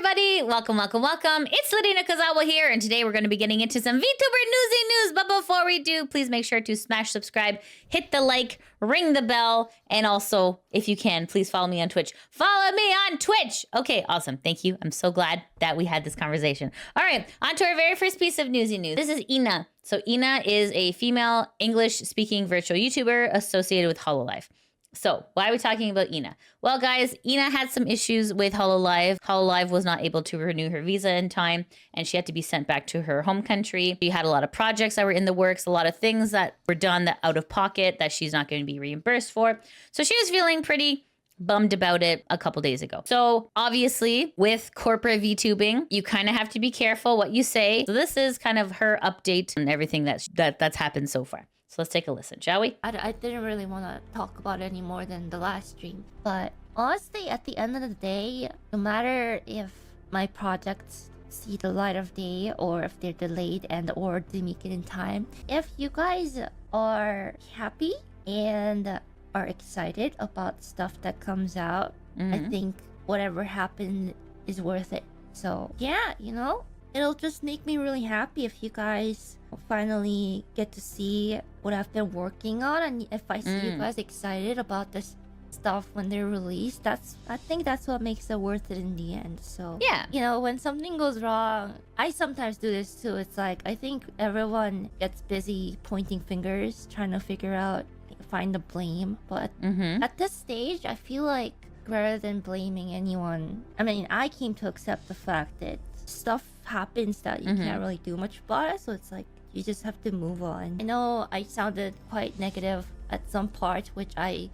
everybody. Welcome, welcome, welcome. It's Ladina Kazawa here, and today we're going to be getting into some VTuber newsy news. But before we do, please make sure to smash subscribe, hit the like, ring the bell, and also, if you can, please follow me on Twitch. Follow me on Twitch. Okay, awesome. Thank you. I'm so glad that we had this conversation. All right, on to our very first piece of newsy news. This is Ina. So Ina is a female English-speaking virtual YouTuber associated with Hololive. So why are we talking about Ina? Well, guys, Ina had some issues with Hololive. Hololive was not able to renew her visa in time, and she had to be sent back to her home country. She had a lot of projects that were in the works, a lot of things that were done that out of pocket that she's not going to be reimbursed for. So she was feeling pretty bummed about it a couple days ago. So obviously with corporate VTubing, you kind of have to be careful what you say. So this is kind of her update on everything that's happened so far. So let's take a listen, shall we? I didn't really want to talk about it any more than the last stream. But honestly, at the end of the day, no matter if my projects see the light of day or if they're delayed and or they make it in time, if you guys are happy and are excited about stuff that comes out, I think whatever happened is worth it. So yeah, you know, it'll just make me really happy if you guys finally get to see what I've been working on, and if I see you guys excited about this stuff when they're released, I think that's what makes it worth it in the end. So yeah, you know, when something goes wrong, I sometimes do this too. It's like I think everyone gets busy pointing fingers, trying to figure out, find the blame. But at this stage, I feel like rather than blaming anyone, I mean, I came to accept the fact that stuff happens that you can't really do much about it. So it's like you just have to move on. I know I sounded quite negative at some part, which I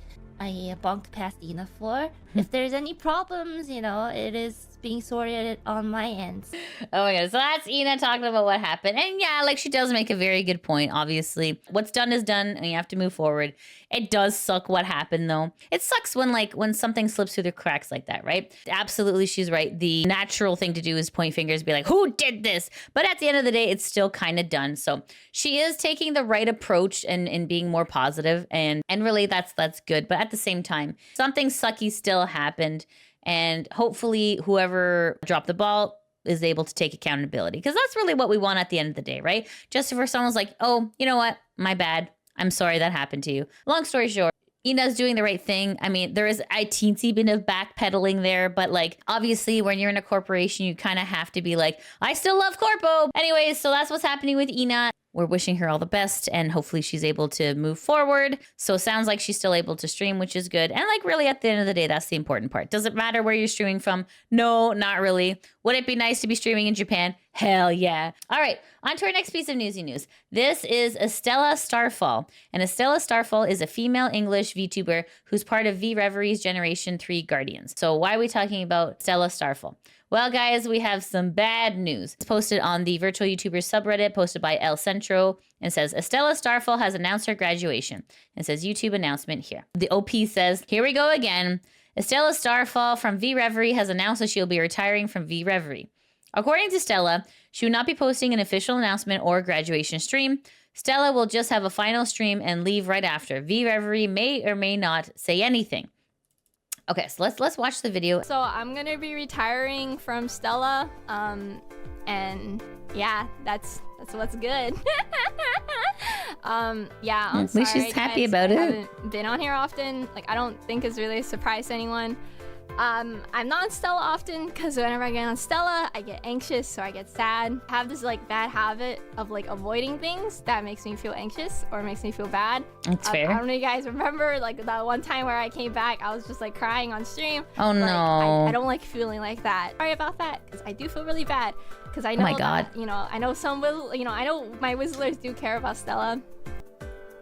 bunked past Ina for. If there's any problems, you know, it is being sorted on my end. Oh my god, so that's Ina talking about what happened. And yeah, like, she does make a very good point. Obviously, what's done is done and you have to move forward. It does suck what happened though. It sucks when something slips through the cracks like that, right? Absolutely, she's right. The natural thing to do is point fingers, be like, who did this? But at the end of the day, it's still kind of done. So she is taking the right approach and being more positive, and really that's good. But at the same time, something sucky still happened. And hopefully whoever dropped the ball is able to take accountability, because that's really what we want at the end of the day, right? Just for someone's like, oh, you know what? My bad. I'm sorry that happened to you. Long story short, Ina's doing the right thing. I mean, there is a teensy bit of backpedaling there, but like, obviously when you're in a corporation, you kind of have to be like, I still love Corpo. Anyways, so that's what's happening with Ina. We're wishing her all the best, and hopefully she's able to move forward. So it sounds like she's still able to stream, which is good. And like, really at the end of the day, that's the important part. Does it matter where you're streaming from? No, not really. Would it be nice to be streaming in Japan? Hell yeah. All right, on to our next piece of newsy news. This is Estella Starfall. And Estella Starfall is a female English VTuber who's part of VREVERIE's Generation 3 Guardians. So why are we talking about Estella Starfall? Well, guys, we have some bad news. It's posted on the Virtual YouTubers subreddit, posted by El Centro, and says, Estella Starfall has announced her graduation. And says, YouTube announcement here. The OP says, here we go again. Estella Starfall from VREVERIE has announced that she'll be retiring from VREVERIE. According to Stella, she will not be posting an official announcement or graduation stream. Stella will just have a final stream and leave right after. VREVERIE may or may not say anything. Okay, so let's watch the video. So I'm gonna be retiring from Stella, and yeah, that's what's good. Yeah, I'm at least she's happy about it. I haven't been on here often. Like, I don't think it's really a surprise to anyone. I'm not on Stella often because whenever I get on Stella, I get anxious or I get sad. I have this like bad habit of like avoiding things that makes me feel anxious or makes me feel bad. That's fair. I don't know if you guys remember like that one time where I came back, I was just like crying on stream. Oh like, no. I don't like feeling like that. Sorry about that, because I do feel really bad. Because I know that, you know, I know I know my Whizzlers do care about Stella.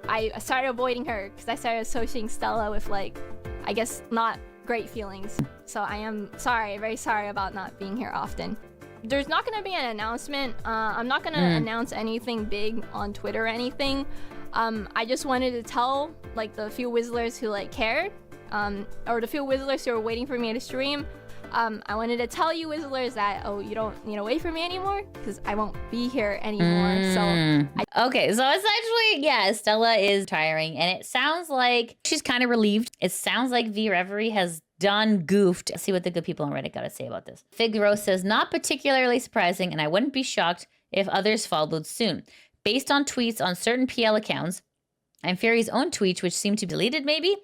I started avoiding her because I started associating Stella with like, I guess, not great feelings. So I am sorry, very sorry about not being here often. There's not going to be an announcement. I'm not going to announce anything big on Twitter or anything. I just wanted to tell like the few Whizzlers who like cared, or the few Whizzlers who are waiting for me to stream. I wanted to tell you Whizzlers that, oh, you don't need to wait for me anymore because I won't be here anymore. So okay, so essentially, yeah, Stella is retiring, and it sounds like she's kind of relieved. It sounds like VREVERIE has done goofed. Let's see what the good people on Reddit got to say about this. Figaro says, not particularly surprising, and I wouldn't be shocked if others followed soon. Based on tweets on certain PL accounts, and Fairy's own tweets, which seem to be deleted maybe,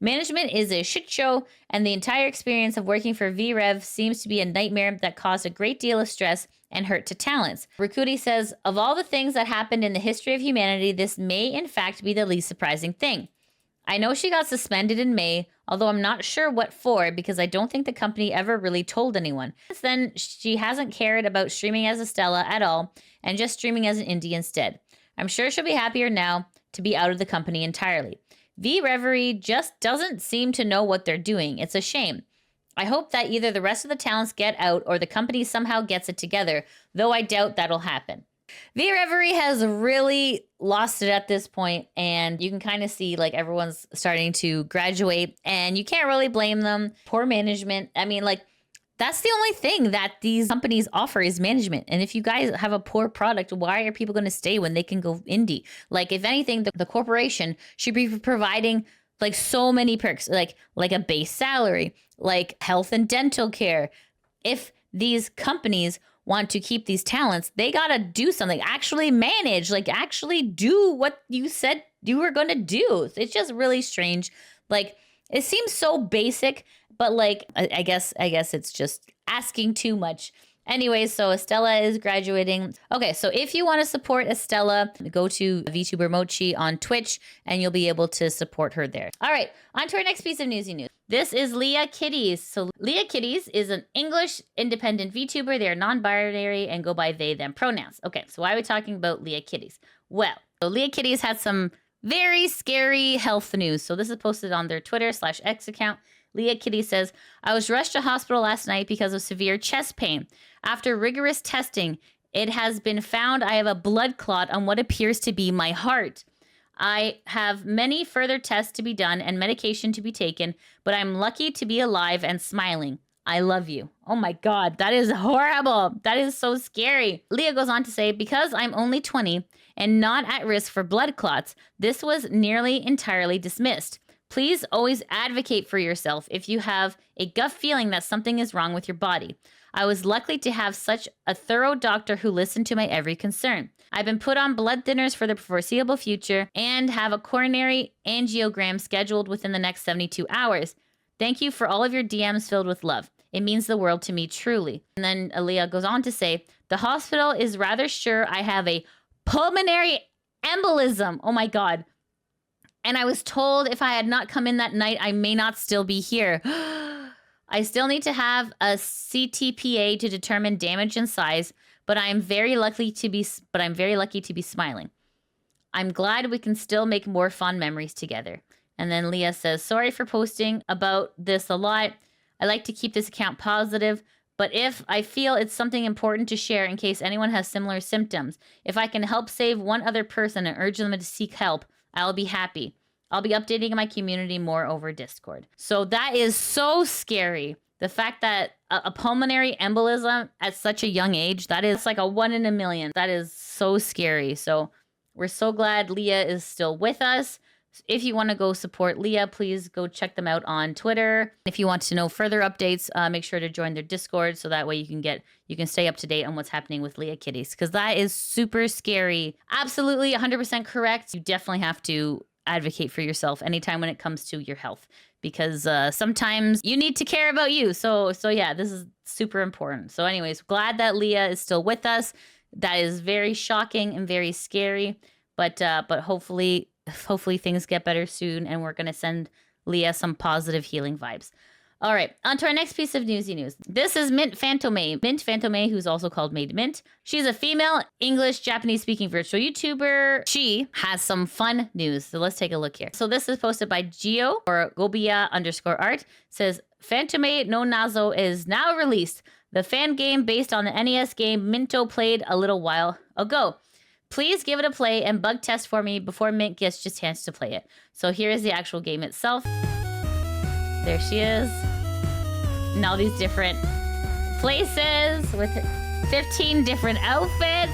management is a shit show, and the entire experience of working for VREV seems to be a nightmare that caused a great deal of stress and hurt to talents. Rakudi says, of all the things that happened in the history of humanity, this may in fact be the least surprising thing. I know she got suspended in May, although I'm not sure what for because I don't think the company ever really told anyone. Since then, she hasn't cared about streaming as Estella at all and just streaming as an indie instead. I'm sure she'll be happier now to be out of the company entirely. VREVERIE just doesn't seem to know what they're doing. It's a shame. I hope that either the rest of the talents get out or the company somehow gets it together, though I doubt that'll happen. VREVERIE has really lost it at this point, and you can kind of see like everyone's starting to graduate, and you can't really blame them. Poor management. I mean, like, that's the only thing that these companies offer is management. And if you guys have a poor product, why are people going to stay when they can go indie? Like, if anything, the corporation should be providing like so many perks, like a base salary, like health and dental care. If these companies want to keep these talents, they got to do something, actually manage, like actually do what you said you were going to do. It's just really strange. Like, it seems so basic, but like, I guess it's just asking too much. Anyways, so Estella is graduating. Okay, so if you want to support Estella, go to VTuber Mochi on Twitch and you'll be able to support her there. All right, on to our next piece of newsy news. This is Leah Kitties. So Leah Kitties is an English independent VTuber. They are non-binary and go by they, them pronouns. Okay, so why are we talking about Leah Kitties? Well, so Leah Kitties had some very scary health news. So this is posted on their Twitter/X account. Leah Kitty says, I was rushed to hospital last night because of severe chest pain. After rigorous testing, it has been found I have a blood clot on what appears to be my heart. I have many further tests to be done and medication to be taken, but I'm lucky to be alive and smiling. I love you. Oh my God, that is horrible. That is so scary. Leah goes on to say, because I'm only 20 and not at risk for blood clots, this was nearly entirely dismissed. Please always advocate for yourself if you have a gut feeling that something is wrong with your body. I was lucky to have such a thorough doctor who listened to my every concern. I've been put on blood thinners for the foreseeable future and have a coronary angiogram scheduled within the next 72 hours. Thank you for all of your DMs filled with love. It means the world to me, truly. And then Leah goes on to say, the hospital is rather sure I have a pulmonary embolism. Oh my God. And I was told if I had not come in that night, I may not still be here. I still need to have a CTPA to determine damage and size, but I'm very lucky to be smiling. I'm glad we can still make more fun memories together. And then Leah says, sorry for posting about this a lot. I like to keep this account positive, but if I feel it's something important to share in case anyone has similar symptoms, if I can help save one other person and urge them to seek help, I'll be happy. I'll be updating my community more over Discord. So that is so scary. The fact that a pulmonary embolism at such a young age, that is like a 1 in a million. That is so scary. So we're so glad Leah is still with us. If you want to go support Leah, please go check them out on Twitter. If you want to know further updates, make sure to join their Discord so that way you can stay up to date on what's happening with Leah Kitties, because that is super scary. Absolutely 100% correct. You definitely have to advocate for yourself anytime when it comes to your health, because sometimes you need to care about you. So yeah, this is super important. So anyways, glad that Leah is still with us. That is very shocking and very scary, but hopefully things get better soon, and we're going to send Leah some positive healing vibes. All right, on to our next piece of newsy news. This is Mint Fantome. Mint Fantome, who's also called Made Mint. She's a female English Japanese-speaking virtual YouTuber. She has some fun news, so let's take a look here. So this is posted by Gio, or Gobia_art. Says, Fantome no Nazo is now released. The fan game based on the NES game Minto played a little while ago. Please give it a play and bug test for me before Mint gets a chance to play it. So here is the actual game itself. There she is. In all these different places with 15 different outfits,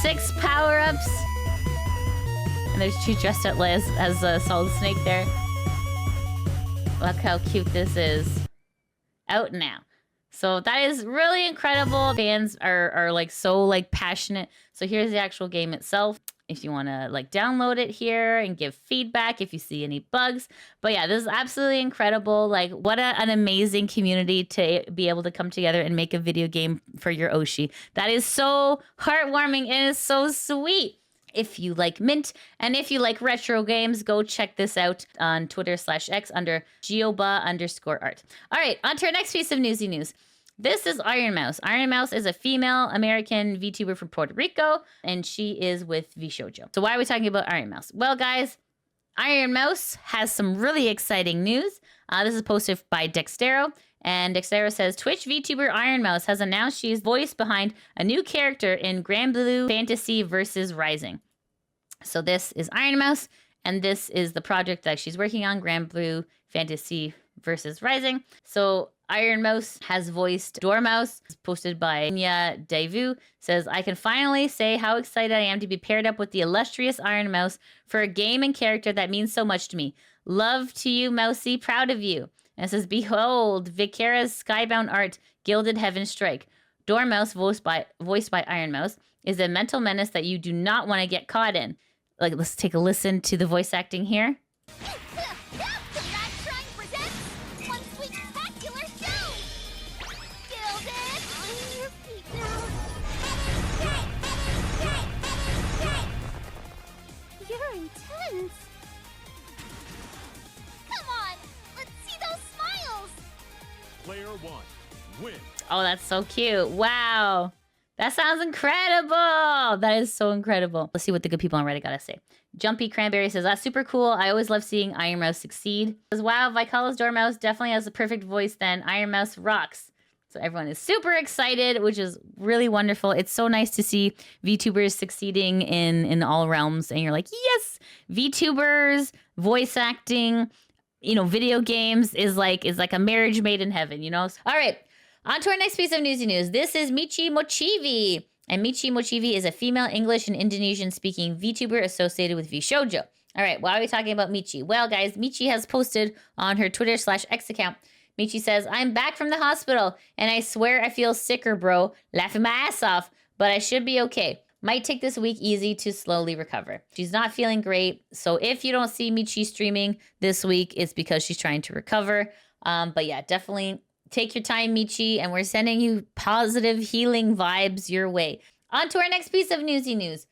6 power-ups. And she's dressed up as a Solid Snake there. Look how cute this is. Out now. So that is really incredible. Fans are like so like passionate. So here's the actual game itself. If you want to like download it here and give feedback if you see any bugs. But yeah, this is absolutely incredible. Like what an amazing community to be able to come together and make a video game for your Oshi. That is so heartwarming and it's so sweet. If you like Mint and if you like retro games, go check this out on Twitter/X under Gioba_art. All right, on to our next piece of newsy news. This is Ironmouse. Ironmouse is a female American VTuber from Puerto Rico, and she is with VShojo. So why are we talking about Ironmouse? Well, guys, Ironmouse has some really exciting news. This is posted by Dextero, and Dextero says, Twitch VTuber Ironmouse has announced she is voice behind a new character in Granblue Fantasy Versus Rising. So this is Ironmouse, and this is the project that she's working on, Granblue Fantasy Versus Rising. So Ironmouse has voiced Dormouse, posted by Nya Davu, says, I can finally say how excited I am to be paired up with the illustrious Ironmouse for a game and character that means so much to me. Love to you, Mousy, proud of you. And it says, behold, Vicara's skybound art, Gilded Heaven Strike. Dormouse, voiced by Ironmouse, is a mental menace that you do not want to get caught in. Like, let's take a listen to the voice acting here. You're intense. Come on, let's see those smiles. Player one, win. Oh, that's so cute. Wow. That sounds incredible. That is so incredible. Let's see what the good people on Reddit gotta say. Jumpy Cranberry says, that's super cool. I always love seeing Ironmouse succeed. Says, wow, Vicala's Dormouse definitely has the perfect voice then. Ironmouse rocks. So everyone is super excited, which is really wonderful. It's so nice to see VTubers succeeding in all realms. And you're like, yes, VTubers, voice acting, you know, video games is like a marriage made in heaven, you know? All right, on to our next piece of newsy news. This is Michi Mochievee. And Michi Mochievee is a female English and Indonesian speaking VTuber associated with VShojo. All right, why are we talking about Michi? Well, guys, Michi has posted on her Twitter/X account. Michi says, I'm back from the hospital, and I swear I feel sicker, bro. Laughing my ass off, but I should be okay. Might take this week easy to slowly recover. She's not feeling great, so if you don't see Michi streaming this week, it's because she's trying to recover. But yeah, definitely take your time, Michi, and we're sending you positive healing vibes your way. On to our next piece of newsy news.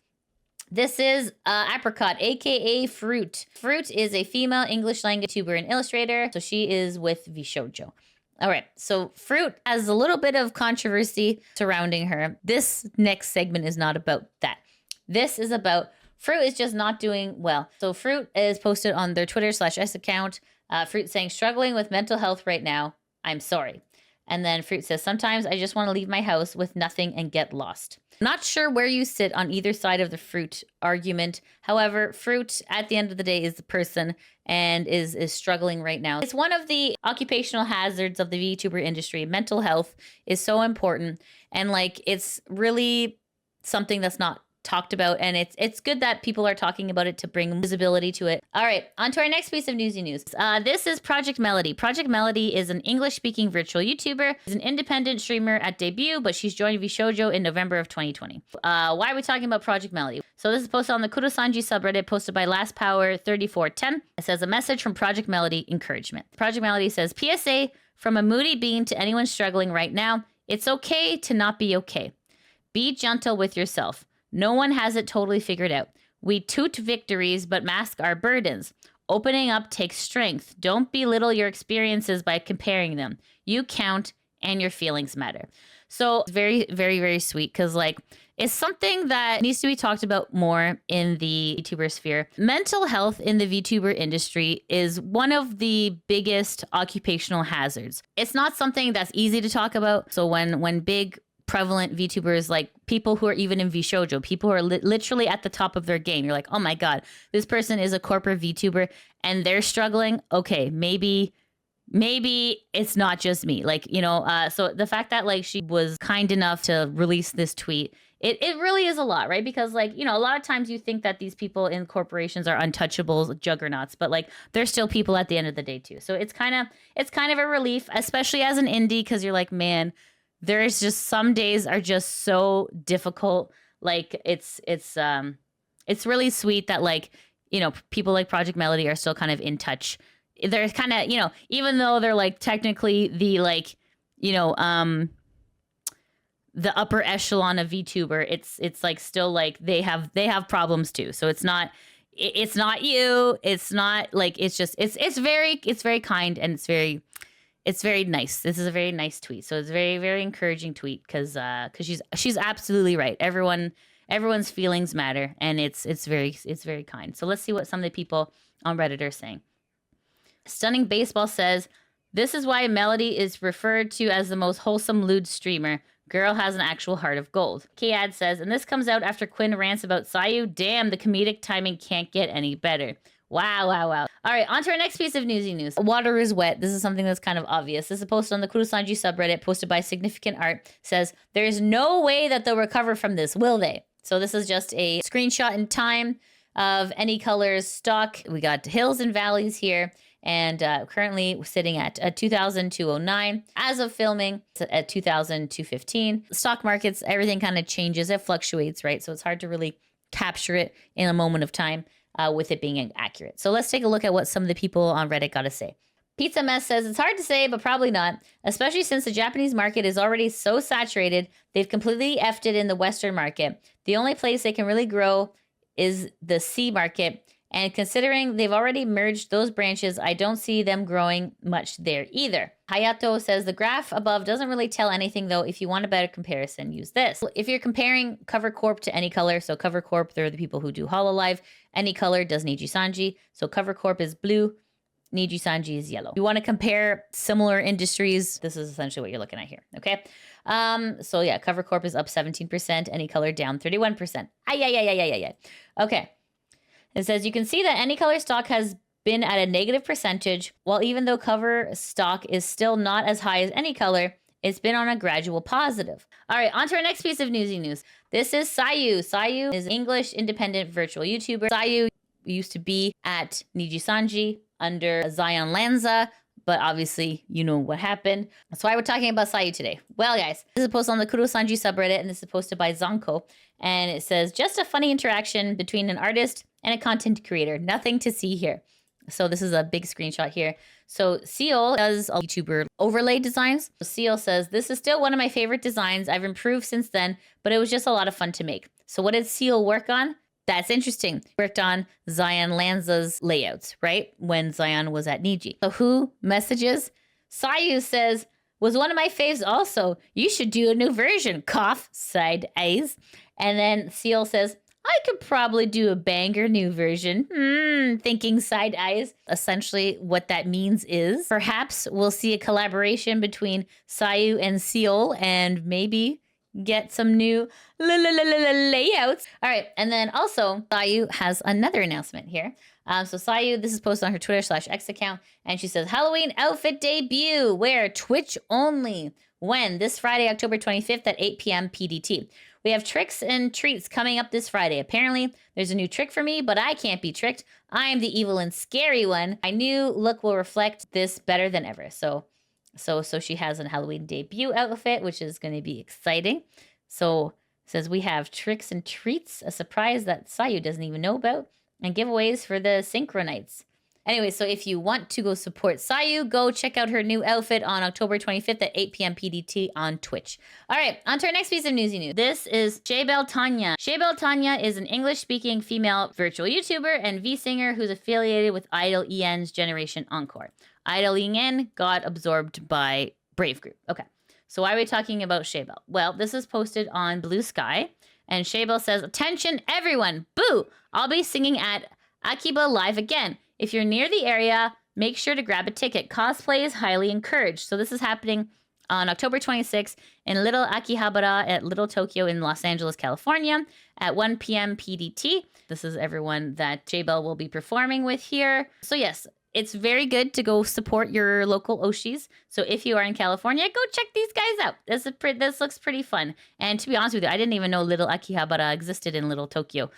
This is Apricot, aka Froot. Froot is a female English language tuber and illustrator, so she is with VShojo. All right, so Froot has a little bit of controversy surrounding her. This next segment is not about that. This is about Froot is just not doing well. So Froot is posted on their Twitter/S account. Froot saying, struggling with mental health right now. I'm sorry. And then Froot says, sometimes I just want to leave my house with nothing and get lost. Not sure where you sit on either side of the Froot argument. However, Froot, at the end of the day, is the person and is struggling right now. It's one of the occupational hazards of the VTuber industry. Mental health is so important. And like, it's really something that's not talked about, and it's good that people are talking about it to bring visibility to it. All right, on to our next piece of newsy news. This is Project Melody. Project Melody is an English-speaking virtual YouTuber. She's an independent streamer at debut, but she's joined VShojo in November of 2020. Why are we talking about Project Melody? So this is posted on the Kurosanji subreddit, posted by LastPower3410. It says, a message from Project Melody, encouragement. Project Melody says, PSA, from a moody bean to anyone struggling right now, it's okay to not be okay. Be gentle with yourself. No one has it totally figured out. We toot victories, but mask our burdens. Opening up takes strength. Don't belittle your experiences by comparing them. You count, and your feelings matter. So very, very, very sweet, because like, it's something that needs to be talked about more in the VTuber sphere. Mental health in the VTuber industry is one of the biggest occupational hazards. It's not something that's easy to talk about. So when big prevalent VTubers, like people who are even in VShojo, people who are literally at the top of their game, you're like, oh my God, this person is a corporate VTuber and they're struggling. Okay, maybe it's not just me. Like, you know, so the fact that like she was kind enough to release this tweet it really is a lot, right? Because like, you know, a lot of times you think that these people in corporations are untouchables, juggernauts, but like they're still people at the end of the day too. So it's kind of a relief, especially as an indie, because you're like, man, there's just some days are just so difficult. Like it's really sweet that like, you know, people like Project Melody are still kind of in touch. They're kind of, you know, even though they're like technically the like, you know, the upper echelon of VTuber, it's like still like they have problems too. So it's not you. It's not like, it's just, it's very kind, and it's very nice. This is a very nice tweet. So it's a very, very encouraging tweet because she's absolutely right. Everyone's feelings matter, and it's very kind. So let's see what some of the people on Reddit are saying. Stunning Baseball says, this is why Melody is referred to as the most wholesome lewd streamer. Girl has an actual heart of gold. Kad says, and this comes out after Quinn rants about Sayu. Damn, the comedic timing can't get any better. Wow. All right, on to our next piece of newsy news. Water is wet. This is something that's kind of obvious. This is posted on the NIJISANJI subreddit, posted by Significant Art. Says, there's no way that they'll recover from this, will they? So this is just a screenshot in time of Any Colors stock. We got hills and valleys here. And currently sitting at 2,209. As of filming, it's at 2,215. Stock markets, everything kind of changes. It fluctuates, right? So it's hard to really capture it in a moment of time with it being accurate. So let's take a look at what some of the people on Reddit got to say. Pizza Mess says, it's hard to say, but probably not, especially since the Japanese market is already so saturated. They've completely effed it in the Western market. The only place they can really grow is the C market. And considering they've already merged those branches, I don't see them growing much there either. Hayato says, the graph above doesn't really tell anything though. If you want a better comparison, use this. If you're comparing Cover Corp to Any Color, so Cover Corp, they're the people who do Hololive. Any Color does Nijisanji. So Cover Corp is blue, Nijisanji is yellow. You want to compare similar industries, this is essentially what you're looking at here, okay? So yeah, Cover Corp is up 17%, Any Color down 31%. Ay. Okay. It says, you can see that Any Color stock has been at a negative percentage, while even though Cover stock is still not as high as Any Color, it's been on a gradual positive. All right, on to our next piece of newsy news. This is Sayu. Sayu is an English independent virtual YouTuber. Sayu used to be at NIJISANJI under Zaion Lanza, but obviously you know what happened. That's why we're talking about Sayu today. Well, guys, this is a post on the NIJISANJI subreddit, and this is posted by Zonko. And it says, just a funny interaction between an artist and a content creator. Nothing to see here. So this is a big screenshot here. So Seal does YouTuber overlay designs. Seal says, this is still one of my favorite designs. I've improved since then, but it was just a lot of fun to make. So what did Seal work on? That's interesting. Worked on Zaion Lanza's layouts, right? When Zaion was at Niji. So who messages? Sayu says, was one of my faves also. You should do a new version. Cough, side eyes. And then Seal says, I could probably do a banger new version. Thinking side eyes. Essentially what that means is perhaps we'll see a collaboration between Sayu and Seal and maybe get some new layouts. All right. And then also Sayu has another announcement here. So Sayu, this is posted on her Twitter/X account. And she says, Halloween outfit debut. Wear Twitch only. When? This Friday, October 25th at 8 p.m. PDT. We have tricks and treats coming up this Friday. Apparently, there's a new trick for me, but I can't be tricked. I am the evil and scary one. My new look will reflect this better than ever. So she has a Halloween debut outfit, which is going to be exciting. So it says we have tricks and treats, a surprise that Sayu doesn't even know about, and giveaways for the Synchronites. Anyway, so if you want to go support Sayu, go check out her new outfit on October 25th at 8 p.m. PDT on Twitch. All right, on to our next piece of newsy news. This is Shaybel Tanya. Shaybel Tanya is an English-speaking female virtual YouTuber and V-singer who's affiliated with Idol EN's Generation Encore. Idol EN got absorbed by Brave Group. Okay, so why are we talking about Shaybel? Well, this is posted on Blue Sky, and Shaybel says, attention everyone, boo! I'll be singing at Akiba Live again. If you're near the area, make sure to grab a ticket. Cosplay is highly encouraged. So this is happening on October 26th in Little Akihabara at Little Tokyo in Los Angeles, California at 1 p.m. PDT. This is everyone that Shaybel will be performing with here. So yes, it's very good to go support your local Oshis. So if you are in California, go check these guys out. This looks pretty fun. And to be honest with you, I didn't even know Little Akihabara existed in Little Tokyo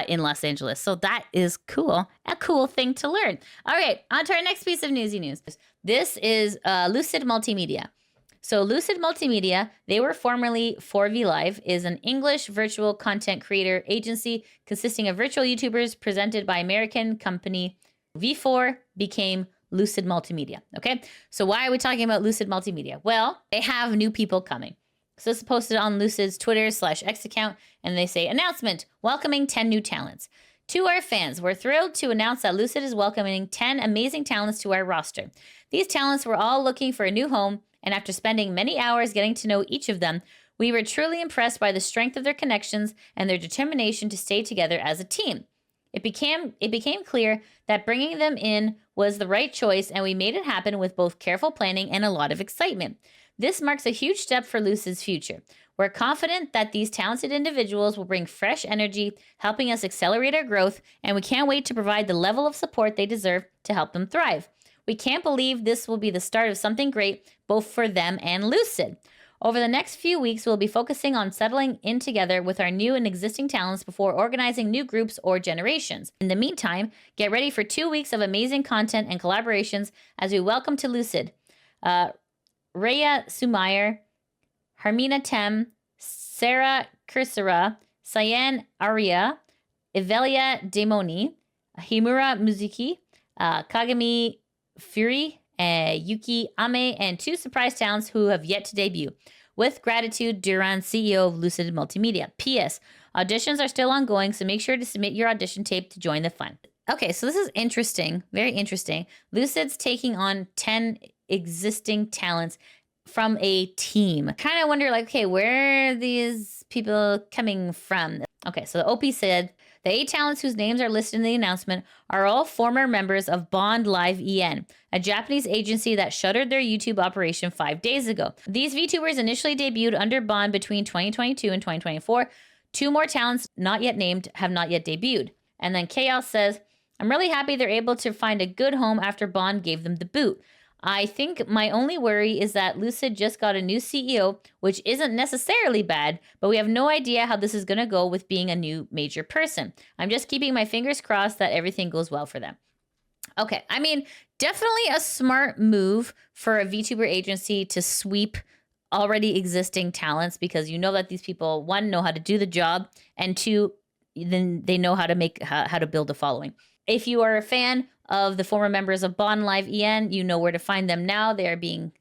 in Los Angeles. So that is cool. A cool thing to learn. All right, on to our next piece of Newsy news. This is Lucid Multimedia. So Lucid Multimedia, they were formerly 4VLive, is an English virtual content creator agency consisting of virtual YouTubers presented by American company V4 became Lucid Multimedia, okay? So why are we talking about Lucid Multimedia? Well, they have new people coming. So this is posted on Lucid's Twitter/X account, and they say, announcement, welcoming 10 new talents. To our fans, we're thrilled to announce that Lucid is welcoming 10 amazing talents to our roster. These talents were all looking for a new home, and after spending many hours getting to know each of them, we were truly impressed by the strength of their connections and their determination to stay together as a team. It became clear that bringing them in was the right choice, and we made it happen with both careful planning and a lot of excitement. This marks a huge step for Lucid's future. We're confident that these talented individuals will bring fresh energy, helping us accelerate our growth, and we can't wait to provide the level of support they deserve to help them thrive. We can't believe this will be the start of something great, both for them and Lucid. Over the next few weeks, we'll be focusing on settling in together with our new and existing talents before organizing new groups or generations. In the meantime, get ready for 2 weeks of amazing content and collaborations as we welcome to Lucid Rhea Sumayer, Harmina Tem, Sarah Kursara, Cyan Arya, Evelia Demoni, Himura Muzuki, Kagami Fury, Yuki Ame, and 2 surprise talents who have yet to debut. With gratitude, Duran, CEO of Lucid Multimedia. P.S. Auditions are still ongoing, so make sure to submit your audition tape to join the fun. Okay, so this is interesting, very interesting. Lucid's taking on 10 existing talents from a team. Kind of wonder, like, okay, where are these people coming from? Okay, so the OP said, the 8 talents whose names are listed in the announcement are all former members of Bond Live EN, a Japanese agency that shuttered their YouTube operation 5 days ago. These VTubers initially debuted under Bond between 2022 and 2024. 2 more talents not yet named have not yet debuted. And then Chaos says, I'm really happy they're able to find a good home after Bond gave them the boot. I think my only worry is that Lucid just got a new CEO, which isn't necessarily bad, but we have no idea how this is going to go with being a new major person. I'm just keeping my fingers crossed that everything goes well for them. Okay, I mean, definitely a smart move for a VTuber agency to sweep already existing talents, because you know that these people, 1, know how to do the job, and 2, then they know how to build a following. If you are a fan of the former members of Bond Live EN, you know where to find them now. They're being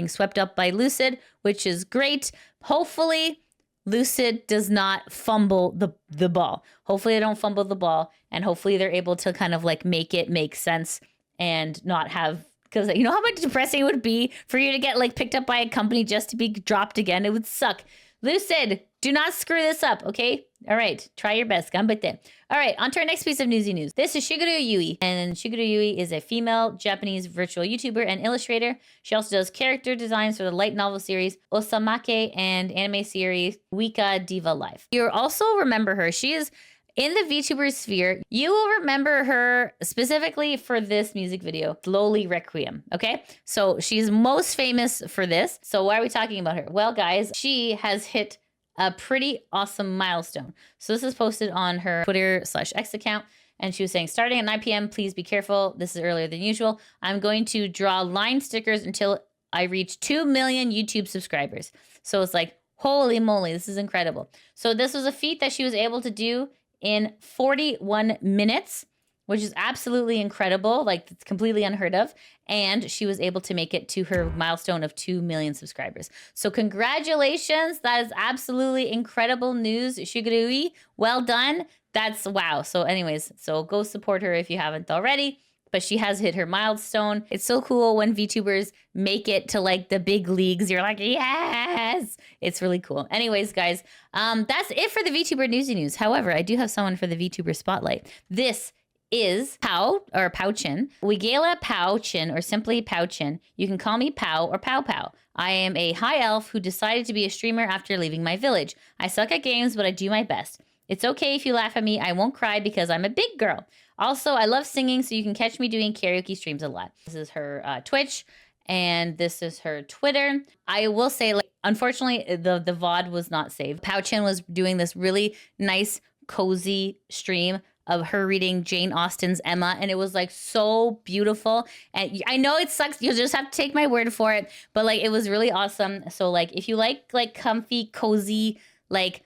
swept up by Lucid, which is great. Hopefully, Lucid does not fumble the ball. Hopefully, they don't fumble the ball, and hopefully, they're able to kind of like make it make sense and not have, because you know how much depressing it would be for you to get like picked up by a company just to be dropped again. It would suck. Lucid, do not screw this up, okay? All right, try your best. Ganbatte. All right, on to our next piece of newsy news. This is Shigure UI, and Shigure UI is a female Japanese virtual YouTuber and illustrator. She also does character designs for the light novel series Osamake and anime series Wika Diva Life. You'll also remember her. She is in the VTuber sphere. You will remember her specifically for this music video, Slowly Requiem, okay? So she's most famous for this. So why are we talking about her? Well, guys, she has hit a pretty awesome milestone. So this is posted on her Twitter/X account, and she was saying, starting at 9 p.m., please be careful. This is earlier than usual. I'm going to draw line stickers until I reach 2 million YouTube subscribers. So it's like, holy moly, this is incredible. So this was a feat that she was able to do in 41 minutes, which is absolutely incredible. Like, it's completely unheard of. And she was able to make it to her milestone of 2 million subscribers. So congratulations. That is absolutely incredible news. Shigure, well done. That's wow. So anyways, so go support her if you haven't already. But she has hit her milestone. It's so cool when VTubers make it to like the big leagues. You're like, yes, it's really cool. Anyways, guys, that's it for the VTuber Newsy News. However, I do have someone for the VTuber Spotlight. This is Paochinn. Wigela Paochinn, or simply Paochinn. You can call me Pao or Pow Pow. I am a high elf who decided to be a streamer after leaving my village. I suck at games, but I do my best. It's okay if you laugh at me. I won't cry because I'm a big girl. Also, I love singing, so you can catch me doing karaoke streams a lot. This is her Twitch, and this is her Twitter. I will say, like, unfortunately, the VOD was not saved. Paochinn was doing this really nice, cozy stream of her reading Jane Austen's Emma, and it was like so beautiful. And I know it sucks, you'll just have to take my word for it, but like it was really awesome. So like if you like comfy, cozy, like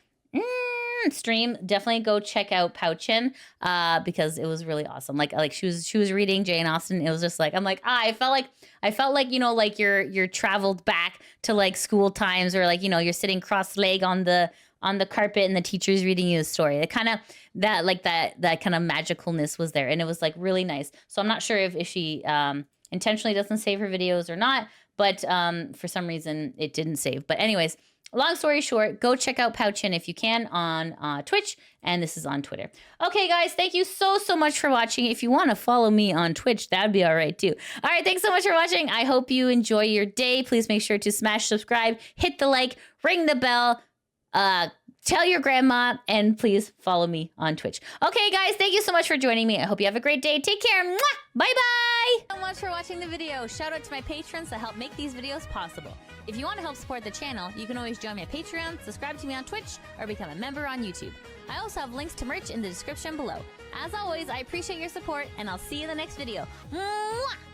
stream, definitely go check out Paochinn because it was really awesome. Like she was reading Jane Austen. It was just like, I'm like, I felt like, you know, like you're traveled back to like school times, or like, you know, you're sitting cross-legged on the carpet and the teacher's reading you a story. It kind of that kind of magicalness was there, and it was like really nice. So I'm not sure if she intentionally doesn't save her videos or not, but for some reason it didn't save. But anyways, long story short, go check out Paochinn if you can on Twitch, and this is on Twitter. Okay, guys, thank you so much for watching. If you want to follow me on Twitch, that'd be all right too. All right, thanks so much for watching. I hope you enjoy your day. Please make sure to smash subscribe, hit the like, ring the bell, tell your grandma, and please follow me on Twitch. Okay, guys, thank you so much for joining me. I hope you have a great day. Take care. Mwah! Bye-bye. Thanks so much for watching the video. Shout out to my patrons that help make these videos possible. If you want to help support the channel, you can always join my Patreon, subscribe to me on Twitch, or become a member on YouTube. I also have links to merch in the description below. As always, I appreciate your support, and I'll see you in the next video. Mwah!